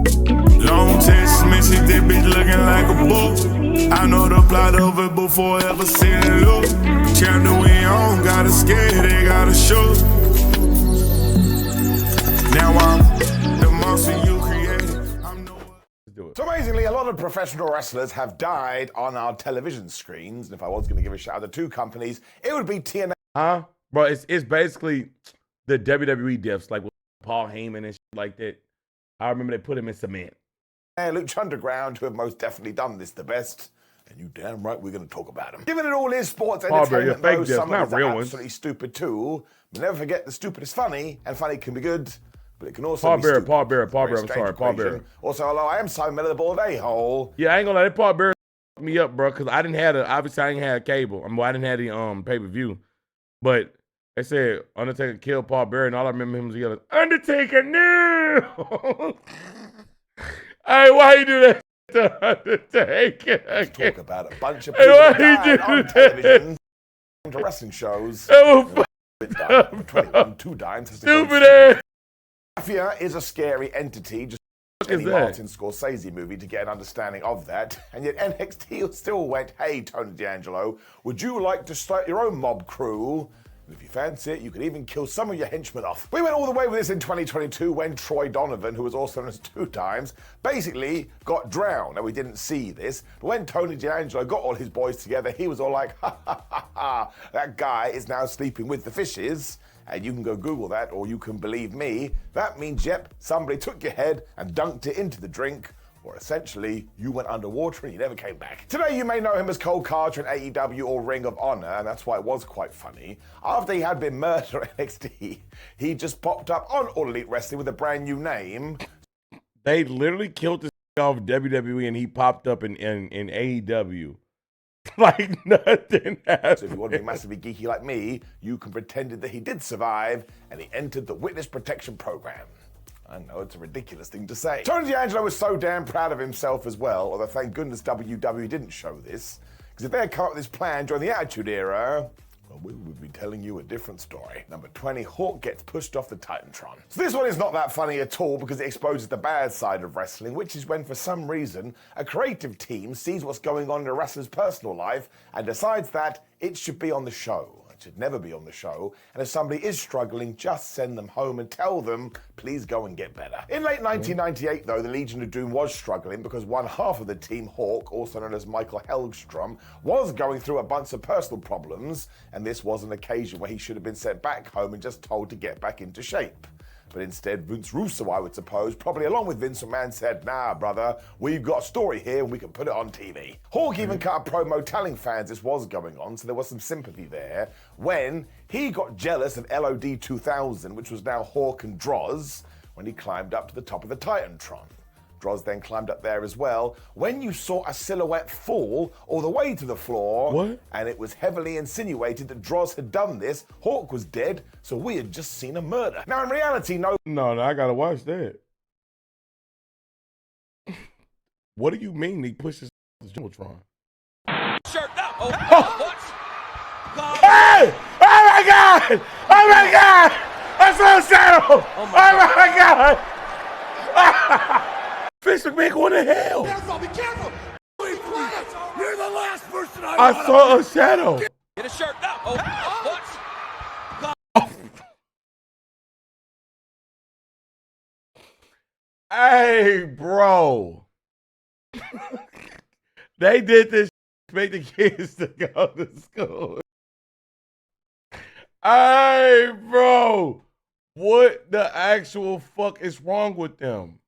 Long text message, that bitch looking like a book. I know the plot of it before I ever seen it look. Chapter we on, gotta scare, they gotta show. Now I'm the monster you created. I'm no. So amazingly, a lot of professional wrestlers have died on our television screens. And if I was going to give a shout out to two companies, it would be TNA. Huh? Bro, it's basically the WWE deaths, like with Paul Heyman and shit like that. I remember they put him in cement. And Lucha Underground, who have most definitely done this the best. And you damn right we're going to talk about them. Given it all is sports entertainment, though, some of them are absolutely stupid too. But never forget the stupid is funny, and funny can be good. But it can also be stupid. Paul Bearer, I'm sorry, Paul Bearer. Also, hello, I am Simon Miller, the bald a-hole. Yeah, I ain't gonna lie, that Paul Bearer me up, bro, because I didn't have obviously I didn't have cable. I didn't have the pay-per-view. But they said Undertaker killed Paul Bearer, and all I remember him was yelling, Undertaker, no! Hey, why you do that to Undertaker? Let's talk about a bunch of people that on television, to wrestling shows. Oh, 21, 2 dimes. Stupid ass. Mafia is a scary entity. Just any Martin Scorsese movie to get an understanding of that. And yet NXT still went, hey, Tony D'Angelo, would you like to start your own mob crew? And if you fancy it, you could even kill some of your henchmen off. We went all the way with this in 2022 when Troy Donovan, who was also known as 2 Times, basically got drowned. Now, we didn't see this, but when Tony D'Angelo got all his boys together, he was all like, ha, ha, ha, ha, that guy is now sleeping with the fishes. And you can go Google that, or you can believe me. That means, yep, somebody took your head and dunked it into the drink, or essentially, you went underwater and you never came back. Today, you may know him as Cole Carter in AEW or Ring of Honor, and that's why it was quite funny. After he had been murdered at NXT, he just popped up on All Elite Wrestling with a brand new name. They literally killed this off WWE, and he popped up in AEW. Like nothing happened. So if you want to be massively geeky like me, you can pretend that he did survive and he entered the Witness Protection Program. I know, it's a ridiculous thing to say. Tony D'Angelo was so damn proud of himself as well, although thank goodness WWE didn't show this, because if they had come up with this plan during the Attitude Era, well, we would be telling you a different story. Number 20, Hawk gets pushed off the Titantron. So this one is not that funny at all because it exposes the bad side of wrestling, which is when, for some reason, a creative team sees what's going on in a wrestler's personal life and decides that it should be on the show. It should never be on the show. And if somebody is struggling, just send them home and tell them, please go and get better. In late 1998, though, the Legion of Doom was struggling because one half of the team, Hawk, also known as Michael Hellstrom, was going through a bunch of personal problems, and this was an occasion where he should have been sent back home and just told to get back into shape. But instead, Vince Russo, I would suppose, probably along with Vince McMahon, said, nah, brother, we've got a story here and we can put it on TV. Hawk even cut a promo telling fans this was going on, so there was some sympathy there, when he got jealous of LOD 2000, which was now Hawk and Droz, when he climbed up to the top of the Titantron. Droz then climbed up there as well. When you saw a silhouette fall all the way to the floor, and it was heavily insinuated that Droz had done this, Hawk was dead, so we had just seen a murder. Now, in reality, no, I gotta watch that. What do you mean he pushes the Jumbotron? Shirt now. What? Hey! Oh my God! Oh my God! I saw a shadow! Oh my God! Vince McMahon going to hell. Careful, be careful. You're the last person I saw a shadow. Get a shirt now. What? Hey, bro. They did this to make the kids to go to school. Hey, bro. What the actual fuck is wrong with them?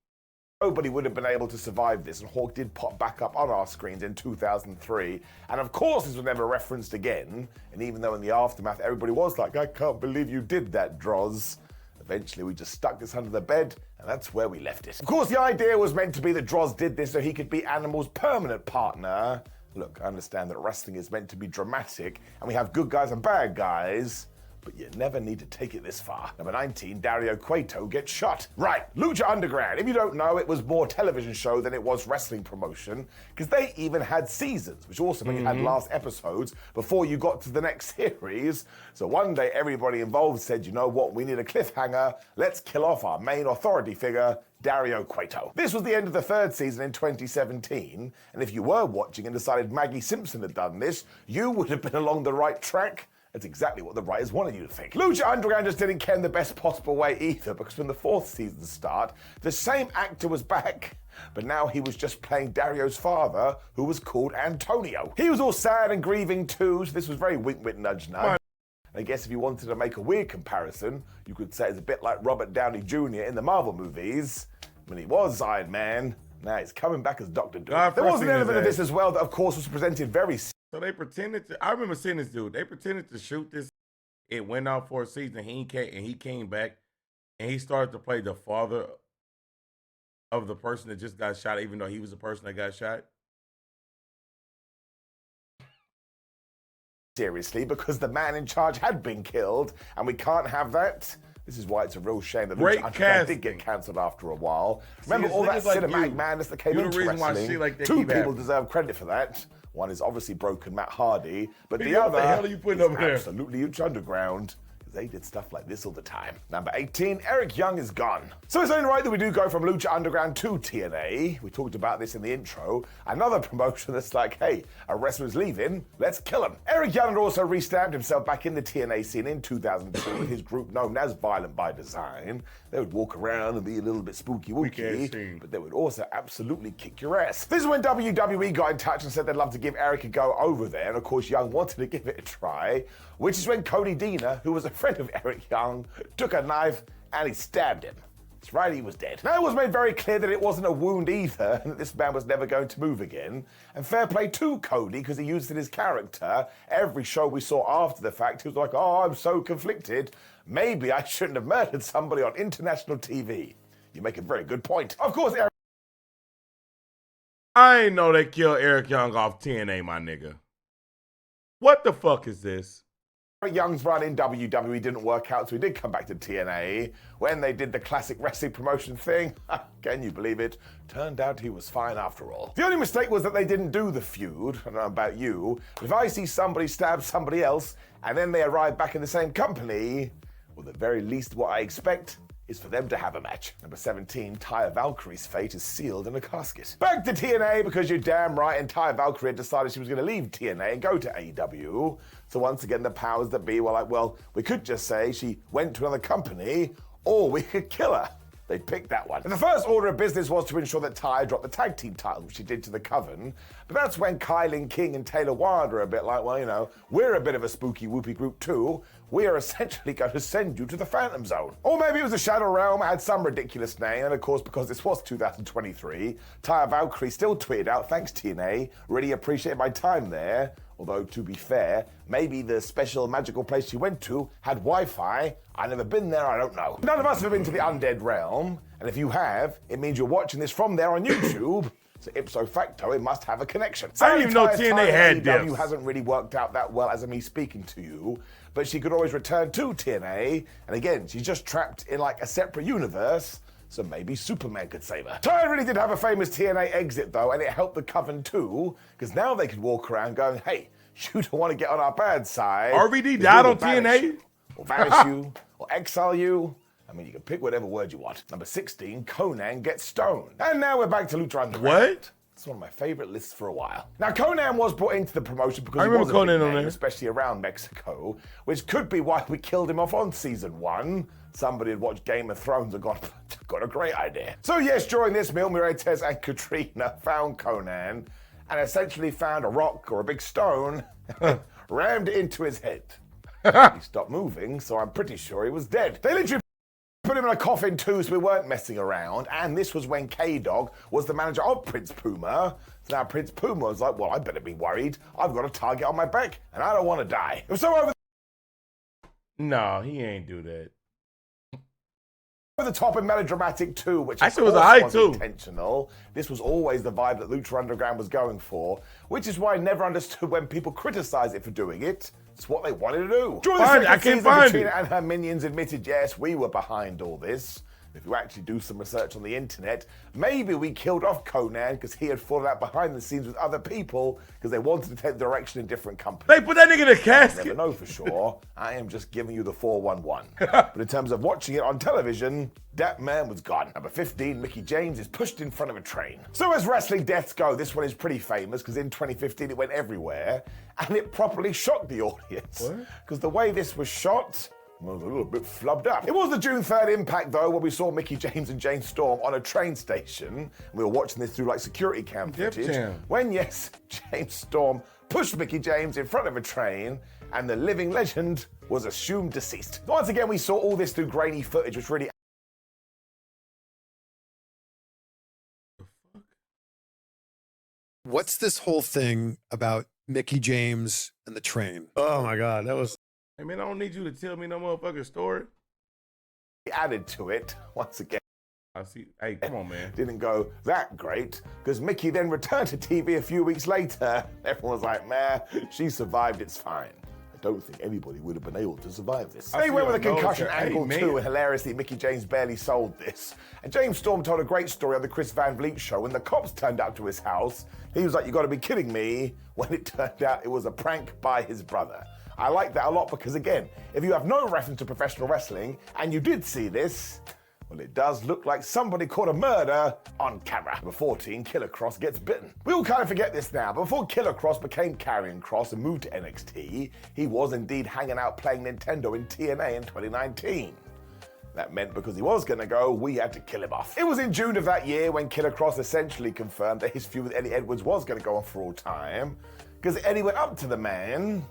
Nobody would have been able to survive this, and Hawk did pop back up on our screens in 2003. And of course, this was never referenced again. And even though in the aftermath, everybody was like, I can't believe you did that, Droz. Eventually, we just stuck this under the bed, and that's where we left it. Of course, the idea was meant to be that Droz did this so he could be Animal's permanent partner. Look, I understand that wrestling is meant to be dramatic, and we have good guys and bad guys, but you never need to take it this far. Number 19, Dario Cueto gets shot. Right, Lucha Underground. If you don't know, it was more television show than it was wrestling promotion, because they even had seasons, which also meant you had last episodes before you got to the next series. So one day, everybody involved said, you know what, we need a cliffhanger. Let's kill off our main authority figure, Dario Cueto. This was the end of the third season in 2017, and if you were watching and decided Maggie Simpson had done this, you would have been along the right track. That's exactly what the writers wanted you to think. Lucha Underground just didn't care in the best possible way either, because when the fourth season started, the same actor was back, but now he was just playing Dario's father, who was called Antonio. He was all sad and grieving too, so this was very wink-wink, nudge-nudge. I guess if you wanted to make a weird comparison, you could say it's a bit like Robert Downey Jr. in the Marvel movies. When he was Iron Man, now he's coming back as Dr. Doom. There was an element of this as well that, of course, was presented very... So they pretended to... I remember seeing this dude. They pretended to shoot this. It went out for a season. He came back, and he started to play the father of the person that just got shot, even though he was the person that got shot. Seriously, because the man in charge had been killed, and we can't have that. This is why it's a real shame that Lucha Underground did get cancelled after a while. Remember all that cinematic madness that came into wrestling? Like Two people deserve credit for that. One is obviously broken Matt Hardy, but the other, what the hell are you putting over there? Absolutely Lucha Underground. They did stuff like this all the time. Number 18, Eric Young is gone. So it's only right that we do go from Lucha Underground to TNA. We talked about this in the intro. Another promotion that's like, hey, a wrestler's leaving, let's kill him. Eric Young had also restamped himself back in the TNA scene in 2002 with his group known as Violent by Design. They would walk around and be a little bit spooky-wooky, but they would also absolutely kick your ass. This is when WWE got in touch and said they'd love to give Eric a go over there, and of course Young wanted to give it a try, which is when Cody Deaner, who was a friend of Eric Young, took a knife and he stabbed him. That's right, he was dead. Now, it was made very clear that it wasn't a wound either, and that this man was never going to move again. And fair play to Cody, because he used it in his character. Every show we saw after the fact, he was like, oh, I'm so conflicted. Maybe I shouldn't have murdered somebody on international TV. You make a very good point. Of course, Eric... I ain't know they killed Eric Young off TNA, my nigga. What the fuck is this? Eric Young's run in WWE didn't work out, so he did come back to TNA. When they did the classic wrestling promotion thing, can you believe it? Turned out he was fine after all. The only mistake was that they didn't do the feud. I don't know about you, but if I see somebody stab somebody else and then they arrive back in the same company, well, at the very least what I expect is for them to have a match. Number 17, Taya Valkyrie's fate is sealed in a casket. Back to TNA, because you're damn right, and Taya Valkyrie had decided she was going to leave TNA and go to AEW. So once again, the powers that be were like, well, we could just say she went to another company, or we could kill her. They picked that one. And the first order of business was to ensure that Taya dropped the tag team title, which she did to the Coven. But that's when Kylan King and Taylor Wilde are a bit like, well, you know, we're a bit of a spooky whoopee group too. We are essentially going to send you to the Phantom Zone. Or maybe it was the Shadow Realm, it had some ridiculous name, and of course, because this was 2023, Taya Valkyrie still tweeted out, thanks TNA, really appreciate my time there. Although, to be fair, maybe the special magical place she went to had Wi-Fi. I've never been there, I don't know. None of us have been to the Undead Realm, and if you have, it means you're watching this from there on YouTube. So ipso facto, it must have a connection. I didn't even know TNA had AEW hasn't really worked out that well as of me speaking to you, but she could always return to TNA, and again, she's just trapped in like a separate universe, so maybe Superman could save her. Taya really did have a famous TNA exit though, and it helped the Coven too, because now they could walk around going, hey, you don't want to get on our bad side. RVD died on TNA? Or vanish you, or exile you. I mean, you can pick whatever word you want. Number 16, Conan gets stoned. And now we're back to Lucha Underground. What? It's one of my favorite lists for a while. Now, Conan was brought into the promotion because I he was remember Conan a big on name, there, especially around Mexico, which could be why we killed him off on season 1. Somebody had watched Game of Thrones and got a great idea. So yes, during this meal, Miretes and Katrina found Conan and essentially found a rock or a big stone, rammed it into his head. He stopped moving, so I'm pretty sure he was dead. They literally put him in a coffin too, so we weren't messing around. And this was when K-Dog was the manager of Prince Puma. So now Prince Puma was like, well, I better be worried. I've got a target on my back, and I don't want to die. It was so over No, he ain't do that. the top and melodramatic too, which actually was high too. Intentional. This was always the vibe that Lucha Underground was going for, which is why I never understood when people criticize it for doing it. It's what they wanted to do. During the second season, Katrina and her minions admitted, yes, we were behind all this. If you actually do some research on the internet, maybe we killed off Conan because he had fallen out behind the scenes with other people because they wanted to take the direction in different companies. They put that nigga in a I casket. never know for sure. I am just giving you the 411. But in terms of watching it on television, that man was gone. Number 15, Mickie James is pushed in front of a train. So as wrestling deaths go, this one is pretty famous because in 2015 it went everywhere and it properly shocked the audience. Because the way this was shot was a little bit flubbed up. It was the June 3rd Impact though, where we saw Mickie James and James Storm on a train station. We were watching this through like security cam footage. When yes, James Storm pushed Mickie James in front of a train and the living legend was assumed deceased. Once again, we saw all this through grainy footage, which really What's this whole thing about Mickie James and the train? Oh my God, that was. Hey man, I don't need you to tell me no motherfucking story. added to it once again. I see. Hey, come on, man. Didn't go that great because Mickie then returned to TV a few weeks later. Everyone was like, man, she survived, it's fine. I don't think anybody would have been able to survive this. They went with a concussion angle too, and hilariously, Mickie James barely sold this. And James Storm told a great story on the Chris Van Vliet show. When the cops turned up to his house, he was like, you gotta be kidding me, when it turned out it was a prank by his brother. I like that a lot because again, if you have no reference to professional wrestling, and you did see this, well, it does look like somebody caught a murder on camera. Number 14, Killer Cross gets bitten. We all kind of forget this now, but before Killer Cross became Karrion Kross and moved to NXT, he was indeed hanging out playing Nintendo in TNA in 2019. That meant because he was gonna go, we had to kill him off. It was in June of that year when Killer Kross essentially confirmed that his feud with Eddie Edwards was gonna go on for all time, because Eddie went up to the man,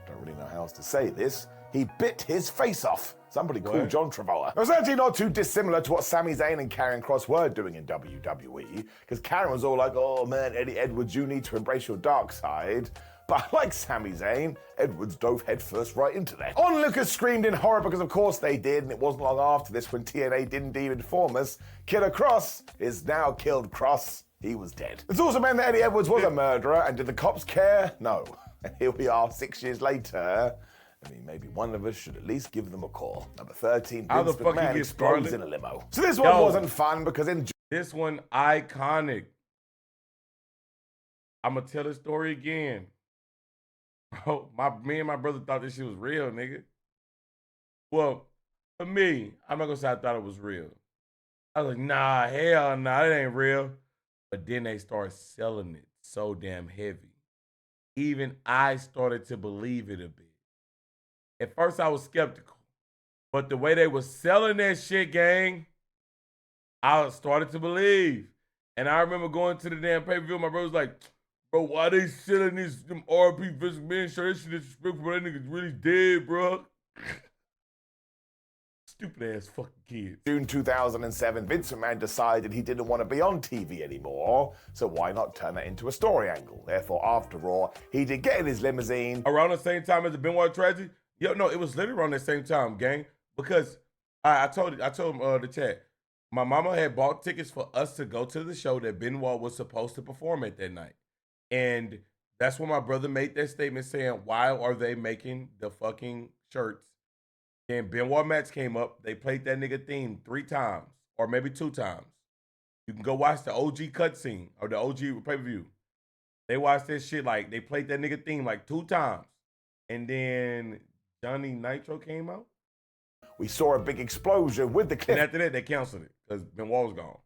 don't really know how else to say this, he bit his face off. Somebody called John Travolta. It was actually not too dissimilar to what Sami Zayn and Karrion Kross were doing in WWE, because Karrion was all like, oh man, Eddie Edwards, you need to embrace your dark side. But like Sami Zayn, Edwards dove headfirst right into that. Onlookers screamed in horror because of course they did, and it wasn't long after this when TNA didn't even inform us, Killer Kross is now killed Cross. He was dead. It's also meant that Eddie Edwards was a murderer, and did the cops care? No. And here we are 6 years later. I mean, maybe one of us should at least give them a call. Number 13, Vince McMahon explodes in a limo. So this one wasn't fun because in this one iconic. I'm gonna tell the story again. Bro, me and my brother thought this shit was real, nigga. Well, for me, I'm not gonna say I thought it was real. I was like, nah, hell nah, it ain't real. But then they started selling it so damn heavy. Even I started to believe it a bit. At first, I was skeptical. But the way they was selling that shit, gang, I started to believe. And I remember going to the damn pay-per-view, my brother was like, bro, why they selling this them RP Vince McMahon show? That shit is disrespectful, that nigga's really dead, bro. Stupid ass fucking kids. June 2007, Vince McMahon decided he didn't want to be on TV anymore, so why not turn that into a story angle? Therefore, after Raw, he did get in his limousine. Around the same time as the Benoit tragedy? Yo, no, it was literally around the same time, gang. Because I told him the chat, my mama had bought tickets for us to go to the show that Benoit was supposed to perform at that night. And that's when my brother made that statement saying, why are they making the fucking shirts? Then Benoit match came up. They played that nigga theme 3 times, or maybe 2 times. You can go watch the OG cutscene or the OG pay-per-view. They watched this shit like, they played that nigga theme like 2 times. And then Johnny Nitro came out. We saw a big explosion with the cliff. And after that, they canceled it because Benoit was gone.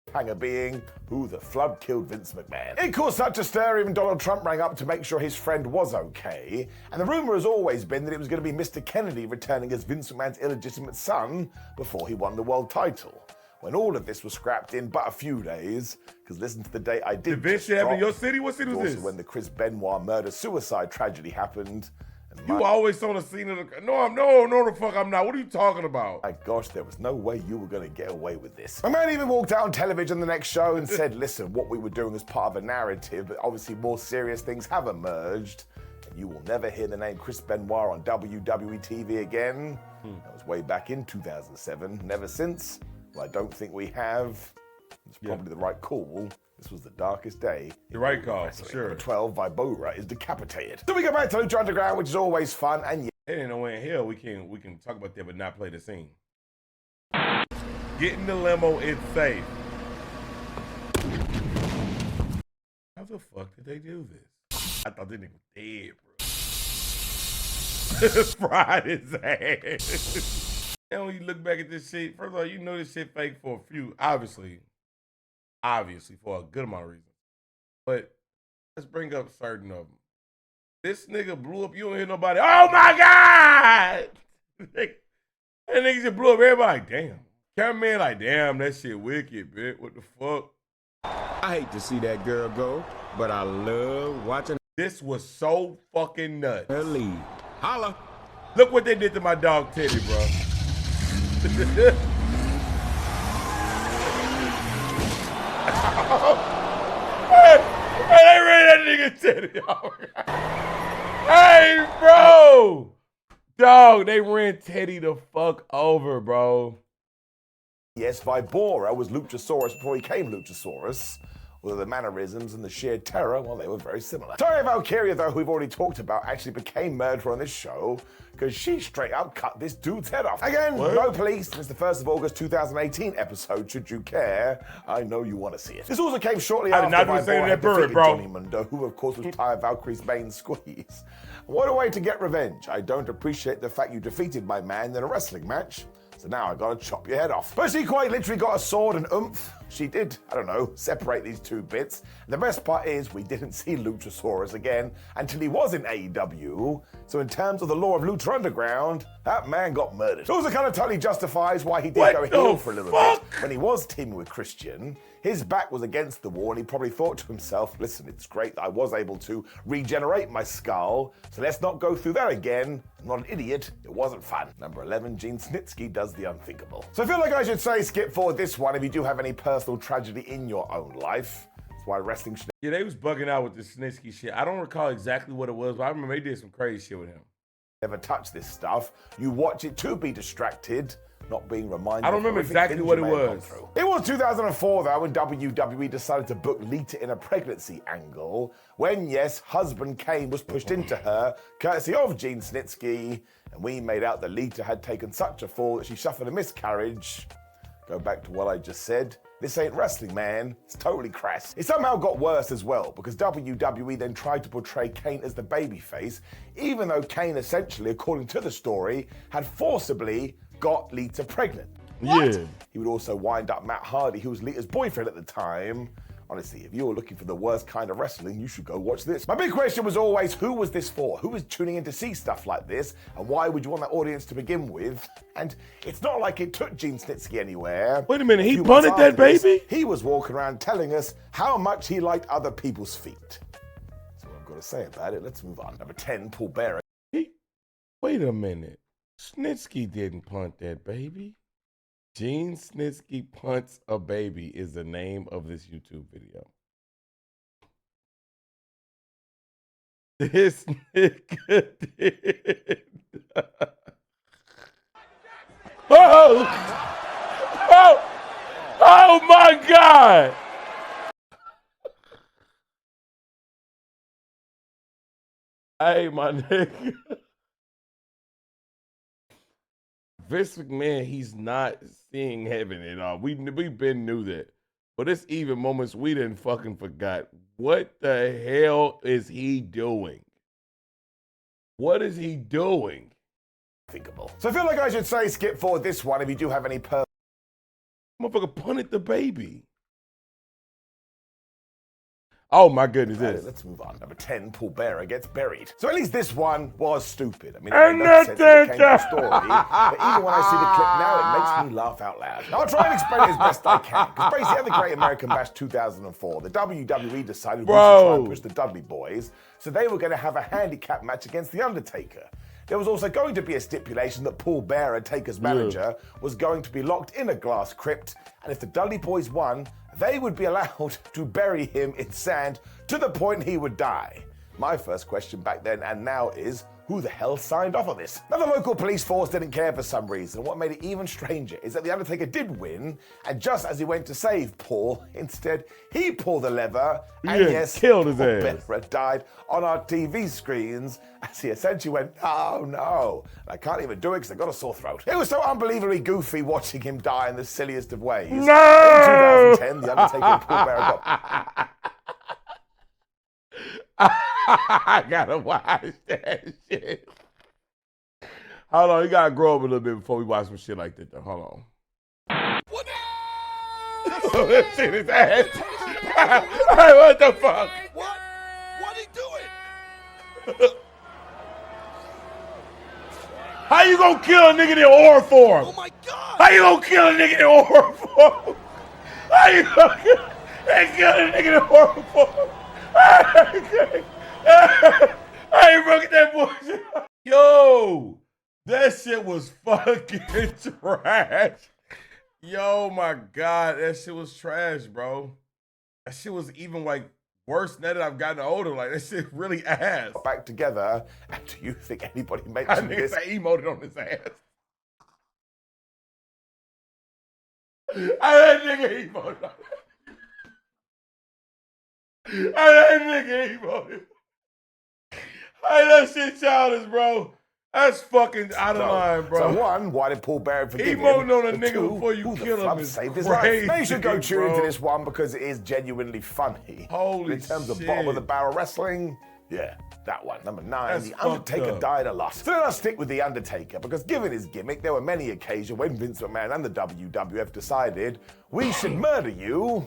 Cliffhanger being who the flood killed Vince McMahon. It caused such a stir, even Donald Trump rang up to make sure his friend was okay. And the rumor has always been that it was going to be Mr. Kennedy returning as Vince McMahon's illegitimate son before he won the world title. When all of this was scrapped in but a few days, because listen to the date I did. Did Vince have in your city? What city was this? Also when the Chris Benoit murder-suicide tragedy happened. You always on the scene of the... No, the fuck I'm not. What are you talking about? My gosh, there was no way you were going to get away with this. My man even walked out on television the next show and said, listen, what we were doing was part of a narrative, but obviously more serious things have emerged, and you will never hear the name Chris Benoit on WWE TV again. That was way back in 2007. Never since. Well, I don't think we have. It's probably the right call. This was the darkest day. The right call, for sure. Number 12, Vibora is decapitated. So we go back to Lucha Underground, which is always fun, and It ain't no way in hell we can talk about that but not play the scene. Get in the limo, it's safe. How the fuck did they do this? I thought they nigga was dead, bro. Fried his ass. And when you look back at this shit, first of all, you know this shit fake for a few, obviously for a good amount of reasons. But let's bring up certain of them. This nigga blew up, you don't hear nobody, oh my God! That nigga just blew up, everybody, damn. Cameraman like, damn, that shit wicked, bitch, what the fuck? I hate to see that girl go, but I love watching This was so fucking nuts. her leave. Holla. Look what they did to my dog Teddy, bro. Hey, they ran that nigga Teddy over. Hey, bro. Dog, they ran Teddy the fuck over, bro. Yes, Vibora was Luchasaurus before he came Luchasaurus. Although the mannerisms and the sheer terror, well, they were very similar. Tori Valkyria, though, who we've already talked about, actually became murderer on this show because she straight up cut this dude's head off. Again, no police. It's the 1st of August 2018 episode, should you care. I know you want to see it. This also came shortly after Vibora had defeated Johnny Mundo, who of course was Tori Valkyrie's main squeeze. What a way to get revenge. I don't appreciate the fact you defeated my man in a wrestling match. So now I gotta chop your head off. But she quite literally got a sword and oomph. She did, I don't know, separate these two bits. And the best part is we didn't see Luchasaurus again until he was in AEW. So in terms of the law of Lucha Underground, that man got murdered. It also kind of totally justifies why he did go heel for a little bit. When he was teaming with Christian, his back was against the wall and he probably thought to himself, listen, it's great that I was able to regenerate my skull, so let's not go through that again. I'm not an idiot, it wasn't fun. Number 11, Gene Snitsky does the unthinkable. So I feel like I should say skip forward this one if you do have any personal tragedy in your own life. That's why wrestling should... Yeah, they was bugging out with the Snitsky shit. I don't recall exactly what it was, but I remember they did some crazy shit with him. Never touch this stuff. You watch it to be distracted, not being reminded. I don't remember exactly what it was. It was 2004 though when WWE decided to book Lita in a pregnancy angle when, yes, husband Kane was pushed into her, courtesy of Gene Snitsky, and we made out that Lita had taken such a fall that she suffered a miscarriage. Go back to what I just said. This ain't wrestling, man. It's totally crass. It somehow got worse as well, because WWE then tried to portray Kane as the babyface, even though Kane essentially, according to the story, had forcibly got Lita pregnant. What? Yeah. He would also wind up Matt Hardy, who was Lita's boyfriend at the time. Honestly, if you're looking for the worst kind of wrestling, you should go watch this. My big question was always, who was this for? Who was tuning in to see stuff like this? And why would you want that audience to begin with? And it's not like it took Gene Snitsky anywhere. Wait a minute, he punted that baby? He was walking around telling us how much he liked other people's feet. That's what I've got to say about it. Let's move on. Number 10, Paul Bearer. Wait a minute. Snitsky didn't punt that baby. Gene Snitsky punts a baby is the name of this YouTube video. This nigga did. Oh my God. Hey, my nigga. Vince McMahon, he's not seeing heaven at all. We been knew that. But it's even moments we didn't fucking forgot. What the hell is he doing? What is he doing? Thinkable. So I feel like I should say skip forward this one if you do have any Motherfucker punted the baby. Oh my goodness, this. Let's move on. Number 10, Paul Bearer gets buried. So at least this one was stupid. I mean, it made no sense when it came to the story, but even when I see the clip now, it makes me laugh out loud. I'll try and explain it as best I can, because basically at the Great American Bash 2004, the WWE decided we should try and push the Dudley Boys, so they were going to have a handicap match against The Undertaker. There was also going to be a stipulation that Paul Bearer, Taker's manager, was going to be locked in a glass crypt, and if the Dudley Boys won, they would be allowed to bury him in sand to the point he would die. My first question back then and now is, Who the hell signed off on this? Now, the local police force didn't care for some reason. What made it even stranger is that The Undertaker did win, and just as he went to save Paul, instead, he pulled the lever, and yes, killed his Paul ass. Bearer died on our TV screens as he essentially went, oh no. And I can't even do it because I got a sore throat. It was so unbelievably goofy watching him die in the silliest of ways. No! In 2010, The Undertaker and Paul Bearer got... I gotta watch that shit. Hold on, you gotta grow up a little bit before we watch some shit like that though. Hold on. What? Let's see his ass. Hey, what the fuck? What? What he doing? How you gonna kill a nigga in order form? Oh my God! How you gonna kill a nigga in order form? How you gonna kill a nigga in order form? I ain't broken that bullshit. Yo, that shit was fucking trash. Yo, my God, that shit was trash, bro. That shit was even like worse now that I've gotten older. Like, that shit really ass. back together, and do you think anybody I mentioned niggas this? say emoted on his ass. That nigga emoted on that nigga emoted. Hey, that shit childish, bro. That's fucking out of line, bro. So one, why did Paul Bearer forgive him? Emoting on a And nigga two, before you who the kill him flub is saved his crazy, life? Now you should go tune bro. into this one because it is genuinely funny. Holy In terms of shit. bottom of the barrel wrestling, yeah, that one. Number 9, That's The fucked Undertaker up. died a lot. So then I'll stick with The Undertaker because given his gimmick, there were many occasions when Vince McMahon and the WWF decided, we should murder you.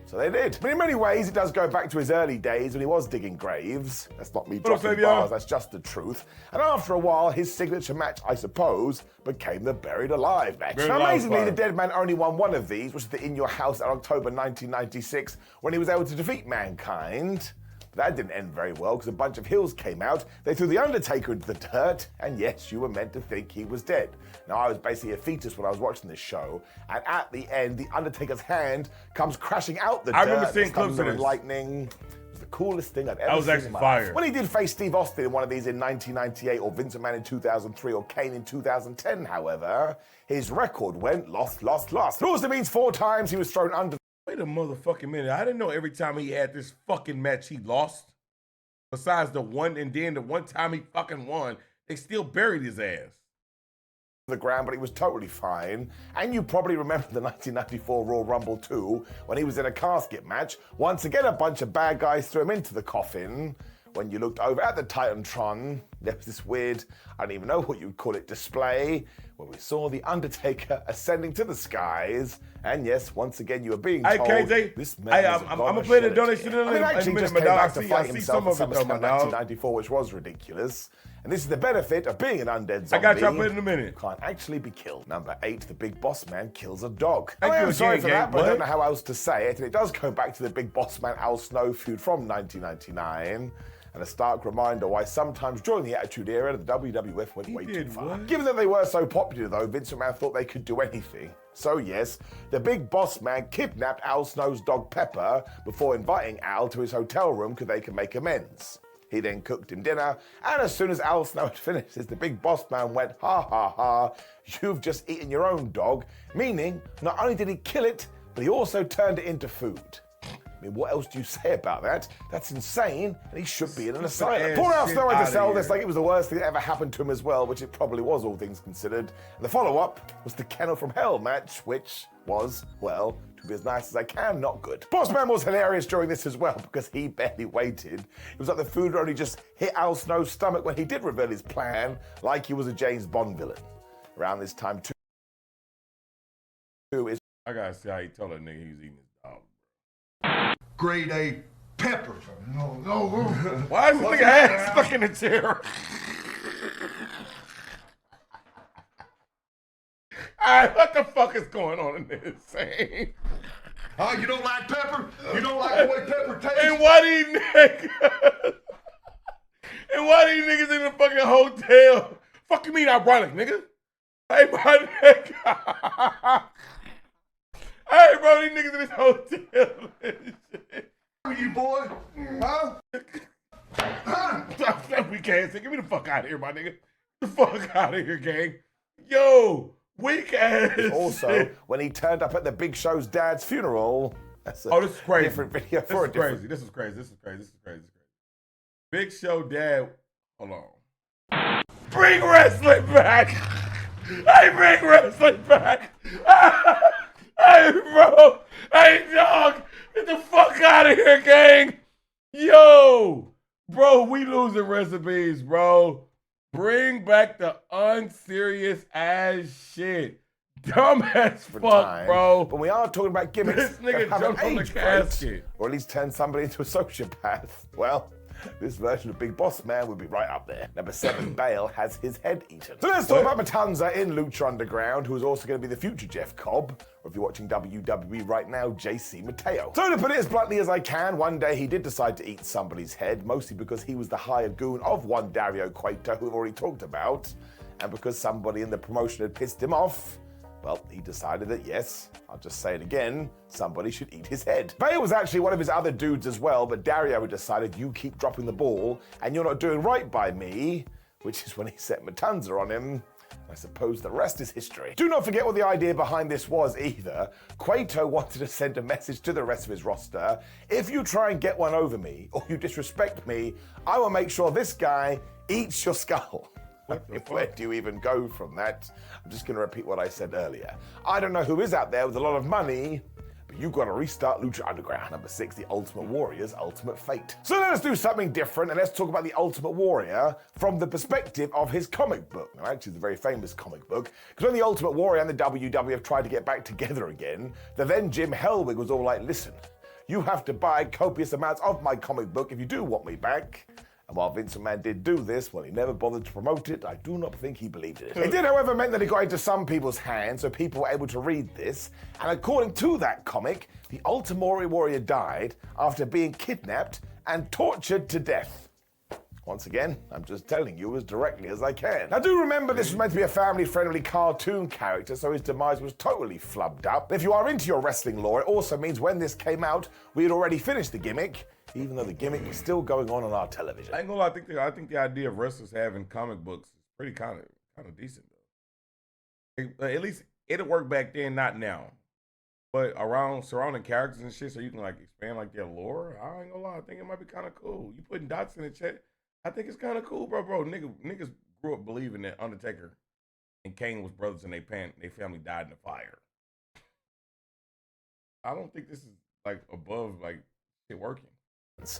So they did. But in many ways, it does go back to his early days when he was digging graves. That's not me What up, dropping Fabian? bars, that's just the truth. And after a while, his signature match, I suppose, became the Buried Alive match. Buried Now, Alive amazingly, fire. the Dead Man only won one of these, which was the In Your House in October 1996, when he was able to defeat Mankind. But that didn't end very well because a bunch of heels came out. They threw The Undertaker into the dirt, and yes, you were meant to think he was dead. Now, I was basically a fetus when I was watching this show, and at the end, The Undertaker's hand comes crashing out the dirt. I remember seeing There's clips of thunder and this. lightning. It was the coolest thing I've ever was seen actually in my fire. life. When he did face Steve Austin in one of these in 1998, or Vince McMahon in 2003, or Kane in 2010, however, his record went lost. It also means 4 times he was thrown under. Wait a motherfucking minute. I didn't know every time he had this fucking match he lost. Besides the one, and then the one time he fucking won, they still buried his ass. The ground, but he was totally fine. And you probably remember the 1994 Royal Rumble 2 when he was in a casket match. Once again, a bunch of bad guys threw him into the coffin. When you looked over at the Titantron, there was this weird, I don't even know what you'd call it, display where we saw The Undertaker ascending to the skies. And yes, once again, you were being Hey, told KJ, this man is I'm gonna play the donation in a I mean, actually, minute, just my came dog. back to I fight see himself some at of it, though, my SummerSlam dog. 1994, which was ridiculous. And this is the benefit of being an undead zombie. I got you. I'll play it in a minute. You can't actually be killed. Number 8, the Big Boss Man kills a dog. Thank I you am sorry again, for that, Gabe. but I don't What? know how else to say it. And it does go back to the Big Boss Man Al Snow feud from 1999. And a stark reminder why sometimes during the Attitude Era, the WWF went way too far. what? Given that they were so popular, though, Vince McMahon thought they could do anything. So yes, the Big Boss Man kidnapped Al Snow's dog Pepper before inviting Al to his hotel room so they could make amends. He then cooked him dinner, and as soon as Al Snow had finished this, the Big Boss Man went, ha ha ha, you've just eaten your own dog, meaning not only did he kill it, but he also turned it into food. I mean, what else do you say about that? That's insane, and he should be in an asylum. ass Poor Al shit Snow had to outta sell here. this like it was the worst thing that ever happened to him as well, which it probably was, all things considered. And the follow-up was the Kennel from Hell match, which was, well, to be as nice as I can, not good. Bossman was hilarious during this as well because he barely waited. It was like the food only just hit Al Snow's stomach when he did reveal his plan, like he was a James Bond villain. Around this time, too, is I gotta see how he told that nigga he was eating his dog. Grade A peppers. No. Why is this nigga ass stuck in the chair? Alright, what the fuck is going on in this scene? Oh, you don't like pepper? You don't like the way pepper tastes? And why these niggas? And why these niggas in the fucking hotel? Fuck you mean ironic, nigga? Hey, my nigga. Hey, bro, these niggas in this hotel. You boy? Huh? We can't said, get me the fuck out of here, my nigga. Get the fuck out of here, gang. Yo, weak ass. Also, shit. when he turned up at the Big Show's dad's funeral, that's a Oh, this is crazy. different video for a different. This is crazy. Big Show dad. Hold on. Bring wrestling back. Hey, bring wrestling back. Hey, bro. Hey, dog. Get the fuck out of here, gang. Yo. Bro, we losing recipes, bro. Bring back the unserious ass shit. Dumb as fuck, time. bro. But we are talking about gimmicks. This nigga that haven't jumped on the aged great, casket. or at least turn somebody into a sociopath. Well, this version of Big Boss Man would be right up there. Number 7, Bale has his head eaten. So let's talk about Matanza in Lucha Underground, who is also going to be the future Jeff Cobb, or if you're watching WWE right now, JC Mateo. So to put it as bluntly as I can, one day he did decide to eat somebody's head, mostly because he was the hired goon of one Dario Cueto, who we've already talked about, and because somebody in the promotion had pissed him off. Well, he decided that yes, I'll just say it again, somebody should eat his head. Bale was actually one of his other dudes as well, but Dario had decided you keep dropping the ball and you're not doing right by me, which is when he set Matanza on him. I suppose the rest is history. Do not forget what the idea behind this was either. Cueto wanted to send a message to the rest of his roster. If you try and get one over me or you disrespect me, I will make sure this guy eats your skull. Where do you even go from that? I'm just going to repeat what I said earlier. I don't know who is out there with a lot of money, but you've got to restart Lucha Underground. Number 6, the Ultimate Warrior's Ultimate Fate. So let us do something different, and let's talk about the Ultimate Warrior from the perspective of his comic book. Now, actually, it's a very famous comic book, because when the Ultimate Warrior and the WWF tried to get back together again, the then Jim Hellwig was all like, listen, you have to buy copious amounts of my comic book if you do want me back. And while Vince McMahon did do this, well, he never bothered to promote it. I do not think he believed in it. It did, however, meant that it got into some people's hands, so people were able to read this. And according to that comic, the Ultimate Warrior died after being kidnapped and tortured to death. Once again, I'm just telling you as directly as I can. Now, do remember this was meant to be a family-friendly cartoon character, so his demise was totally flubbed up. If you are into your wrestling lore, it also means when this came out, we had already finished the gimmick, even though the gimmick was still going on our television. I ain't gonna lie, I think the idea of wrestlers having comic books is pretty kind of decent though. At least it'll work back then, not now. But around surrounding characters and shit, so you can like expand like their lore. I ain't gonna lie, I think it might be kind of cool. You putting dots in the chat, I think it's kind of cool, bro. Niggas grew up believing that Undertaker and Kane was brothers and they family died in the fire. I don't think this is like above like shit working.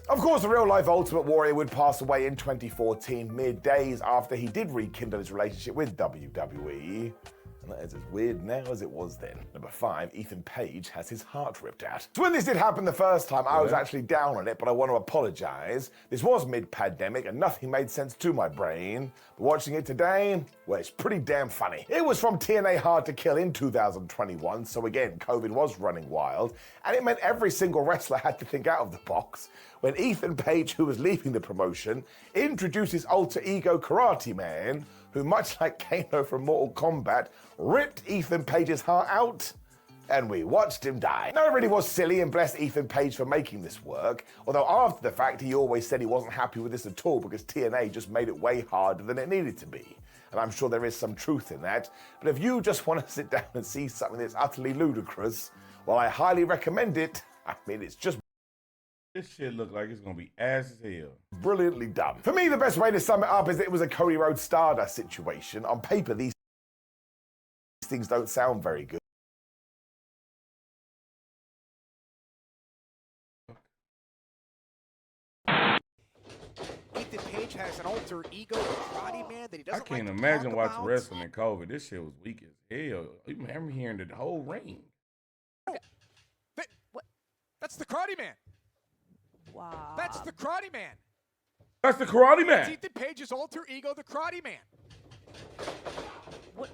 Of course, the real-life Ultimate Warrior would pass away in 2014, mere days after he did rekindle his relationship with WWE. And that is as weird now as it was then. Number 5, Ethan Page has his heart ripped out. So when this did happen the first time, I was actually down on it, but I want to apologize. This was mid-pandemic and nothing made sense to my brain. But watching it today, well, it's pretty damn funny. It was from TNA Hard to Kill in 2021, so again, COVID was running wild, and it meant every single wrestler had to think out of the box. When Ethan Page, who was leaving the promotion, introduced his alter ego Karate Man, who, much like Kano from Mortal Kombat, ripped Ethan Page's heart out, and we watched him die. Now, it really was silly, and bless Ethan Page for making this work, although after the fact, he always said he wasn't happy with this at all because TNA just made it way harder than it needed to be. And I'm sure there is some truth in that, but if you just want to sit down and see something that's utterly ludicrous, well, I highly recommend it. I mean, it's just This shit look like it's gonna be ass as hell. brilliantly done. For me, the best way to sum it up is that it was a Cody Rhodes Stardust situation. On paper, these things don't sound very good. Ethan Page has an alter ego, Karate Man, that he I doesn't can't like to imagine talk watching about. wrestling in COVID. This shit was weak as hell. You remember hearing the whole ring. What? That's the Karate Man. Wow. That's the Karate Man. That's the Karate It's Man. Ethan Page's alter ego, the Karate Man. What?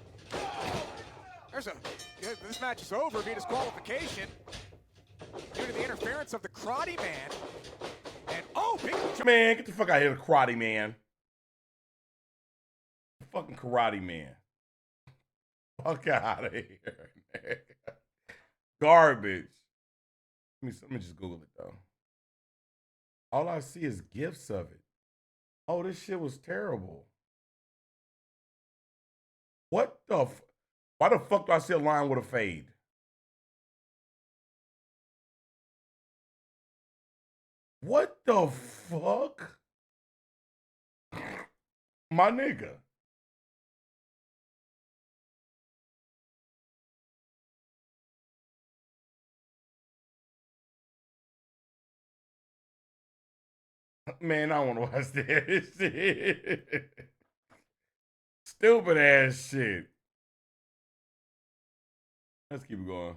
This match is over via disqualification due to the interference of the Karate Man. And big Man, get the fuck out of here, the Karate Man. Fucking Karate Man. Fuck out of here, man. Garbage. Let me just Google it though. All I see is gifs of it. Oh, this shit was terrible. What the why the fuck do I see a line with a fade? What the fuck? My nigga. Man, I don't want to watch this shit. Stupid ass shit. Let's keep it going.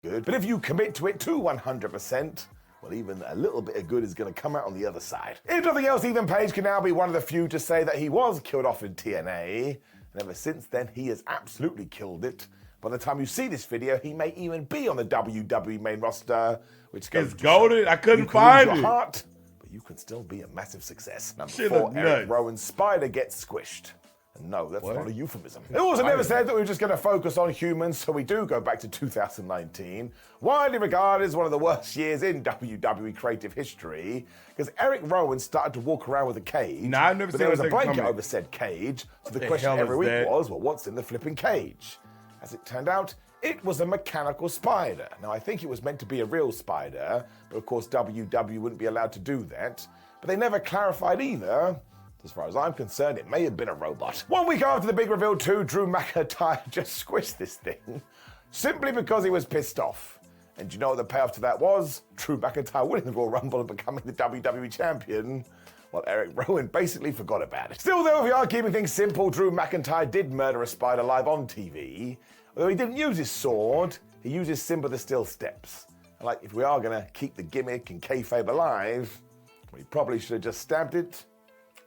Good. But if you commit to it to 100%, well, even a little bit of good is going to come out on the other side. If nothing else, Ethan Page can now be one of the few to say that he was killed off in TNA. And ever since then, he has absolutely killed it. By the time you see this video, he may even be on the WWE main roster, which goes It's goated. I couldn't you can find lose it. your heart, but you can still be a massive success. Number Shit 4, look Eric nuts. Rowan's spider gets squished. And no, that's What? not a euphemism. It also never said that we were just going to focus on humans, so we do go back to 2019, widely regarded as one of the worst years in WWE creative history, because Eric Rowan started to walk around with a cage. Nah, I've never but seen there was a that blanket coming. over said cage, so the The question hell every is week that? was, well, what's in the flipping cage? As it turned out, it was a mechanical spider. Now, I think it was meant to be a real spider, but of course WWE wouldn't be allowed to do that. But they never clarified either. As far as I'm concerned, it may have been a robot. 1 week after the big reveal too, Drew McIntyre just squished this thing, simply because he was pissed off. And you know what the payoff to that was? Drew McIntyre winning the Royal Rumble and becoming the WWE Champion. Well, Eric Rowan basically forgot about it. Still though, if we are keeping things simple, Drew McIntyre did murder a spider live on TV. Although he didn't use his sword, he used his Simba the Steel Steps. Like, if we are gonna keep the gimmick and kayfabe alive, we probably should have just stabbed it.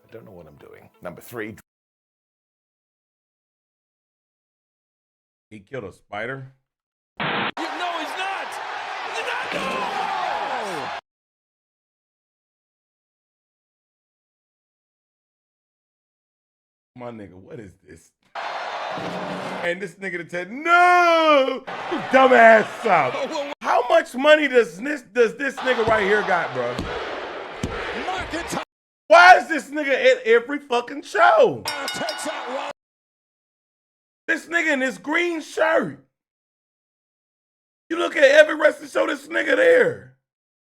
I don't know what I'm doing. Number 3. He killed a spider. No, he's not. He's not. No! My nigga, what is this? And this nigga that said, no! You dumbass out. How much money does this nigga right here got, bro? McIntyre Why is this nigga at every fucking show? takes out Rowan. This nigga in this green shirt. You look at every wrestling show, this nigga there.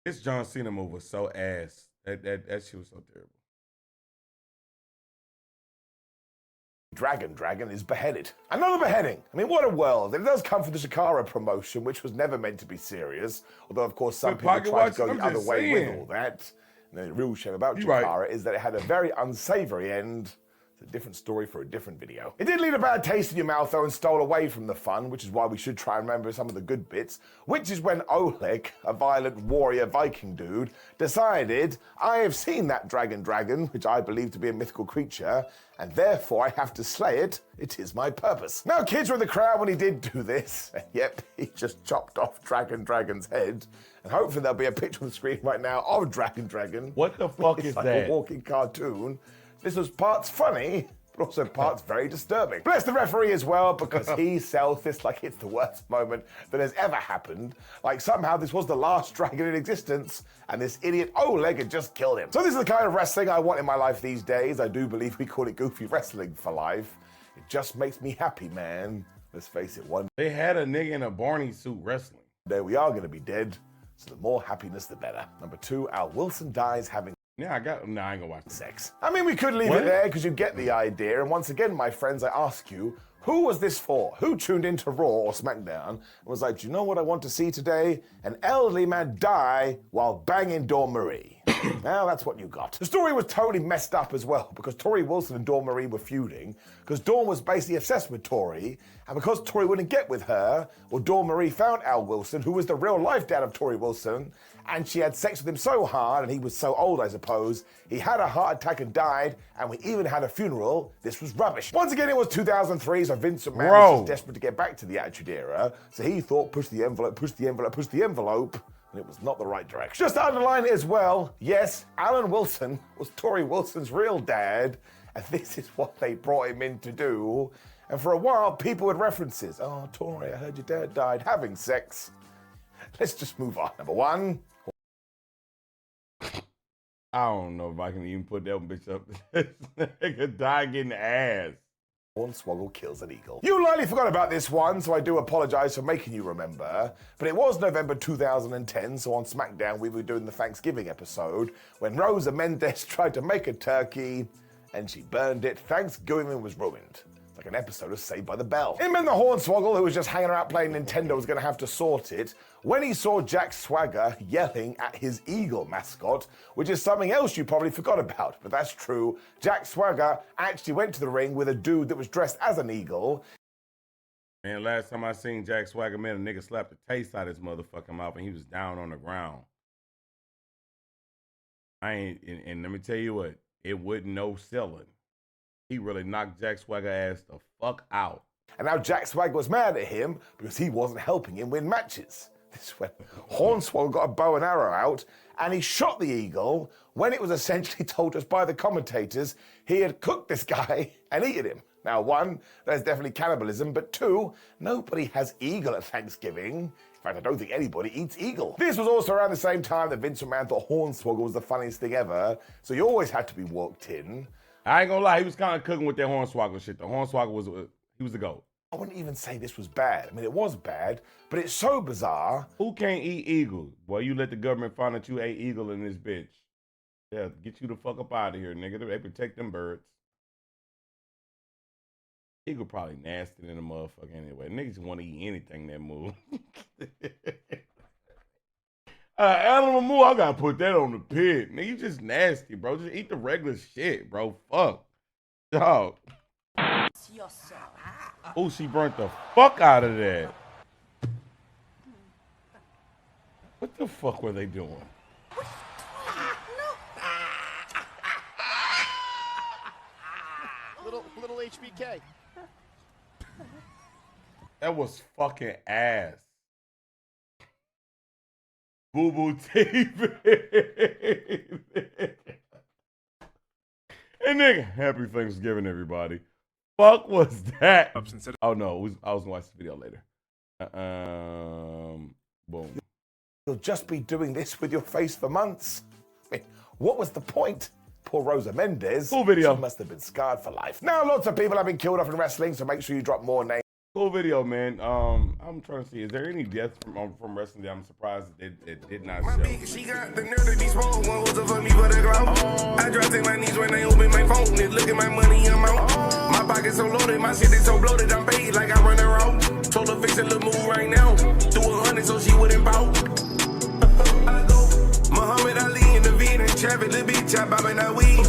This John Cena move was so ass. That shit was so terrible. Dragon is beheaded. Another beheading. I mean, what a world. It does come from the Shakara promotion, which was never meant to be serious. Although, of course, some But people pocket try to watch, go I'm the other just way with saying. all that. And the real shame about You Chikara right. is that it had a very unsavory end. It's a different story for a different video. It did leave a bad taste in your mouth, though, and stole away from the fun, which is why we should try and remember some of the good bits, which is when Oleg, a violent warrior Viking dude, decided, I have seen that dragon, which I believe to be a mythical creature, and therefore I have to slay it. It is my purpose. Now, kids were in the crowd when he did do this, and yep, he just chopped off Dragon's head. And hopefully there'll be a picture on the screen right now of Dragon. What the fuck It's is like that? a walking cartoon. This was parts funny, but also parts very disturbing. Bless the referee as well, because he sells this like it's the worst moment that has ever happened. Like somehow this was the last dragon in existence, and this idiot Oleg had just killed him. So this is the kind of wrestling I want in my life these days. I do believe we call it goofy wrestling for life. It just makes me happy, man. Let's face it, one They had a nigga in a Barney suit wrestling. day we are going to be dead, so the more happiness, the better. Number 2, Al Wilson dies having Yeah, I ain't gonna watch this. sex. I mean, we could leave What? it there because you get the idea. And once again, my friends, I ask you, who was this for? Who tuned into Raw or SmackDown and was like, do you know what I want to see today? An elderly man die while banging Dawn Marie. Now that's what you got. The story was totally messed up as well because Tori Wilson and Dawn Marie were feuding because Dawn was basically obsessed with Tori, and because Tori wouldn't get with her, well, Dawn Marie found Al Wilson, who was the real life dad of Tori Wilson, and she had sex with him so hard, and he was so old, I suppose, he had a heart attack and died, and we even had a funeral. This was rubbish. Once again, it was 2003, so Vince McMahon was just desperate to get back to the Attitude Era, so he thought, push the envelope, and it was not the right direction. Just to underline it as well, yes, Alan Wilson was Tori Wilson's real dad, and this is what they brought him in to do. And for a while, people would references. Oh, Tori, I heard your dad died having sex. Let's just move on. Number 1, I don't know if I can even put that bitch up. Nigga die getting ass. Hornswoggle kills an eagle. You likely forgot about this one, so I do apologize for making you remember. But it was November 2010, so on SmackDown we were doing the Thanksgiving episode when Rosa Mendes tried to make a turkey and she burned it. Thanksgiving was ruined. Like an episode of Saved by the Bell. Him and the Hornswoggle, who was just hanging out playing Nintendo, was going to have to sort it when he saw Jack Swagger yelling at his eagle mascot, which is something else you probably forgot about. But that's true. Jack Swagger actually went to the ring with a dude that was dressed as an eagle. Man, last time I seen Jack Swagger, man, a nigga slapped the taste out of his motherfucking mouth and he was down on the ground. And let me tell you what, it wasn't no selling. He really knocked Jack Swagger ass the fuck out. And now Jack Swagger was mad at him because he wasn't helping him win matches. This is when Hornswoggle got a bow and arrow out and he shot the eagle when it was essentially told us by the commentators he had cooked this guy and eaten him. Now, one, there's definitely cannibalism, but two, nobody has eagle at Thanksgiving. In fact, I don't think anybody eats eagle. This was also around the same time that Vince McMahon thought Hornswoggle was the funniest thing ever, so you always had to be walked in. I ain't gonna lie, he was kind of cooking with that Hornswoggle shit. The Hornswoggle was the GOAT. I wouldn't even say this was bad. I mean, it was bad, but it's so bizarre. Who can't eat eagles? Boy, you let the government find that you ate eagle in this bitch. Yeah, get you the fuck up out of here, nigga. They protect them birds. Eagle probably nasty than a motherfucker anyway. Niggas want to eat anything that move. Animal move, I gotta put that on the pit. Nigga, you just nasty, bro. Just eat the regular shit, bro. Fuck. Dog. Oh, she burnt the fuck out of that. What the fuck were they doing? Little HBK. That was fucking ass. Boo Boo TV. Hey nigga, happy Thanksgiving, everybody. Fuck was that? Oh no, I was gonna watch the video later. Boom. You'll just be doing this with your face for months. I mean, what was the point? Poor Rosa Mendes. Cool video. She must have been scarred for life. Now, lots of people have been killed off in wrestling, so make sure you drop more names. Cool video, man. I'm trying to see. Is there any deaths from wrestling that I'm surprised that it did not show? She got the nerve to be small. One was up for me for the glow. I dropped in my knees when I open my phone. And look at my money amount. My pocket's so loaded, my shit is so bloated. I'm paid like I run a route. Told her fix a little move right now. Do 100 so she wouldn't bout. I go Muhammad Ali in the Vietnam traffic. Little bitch, I bobbing that weed.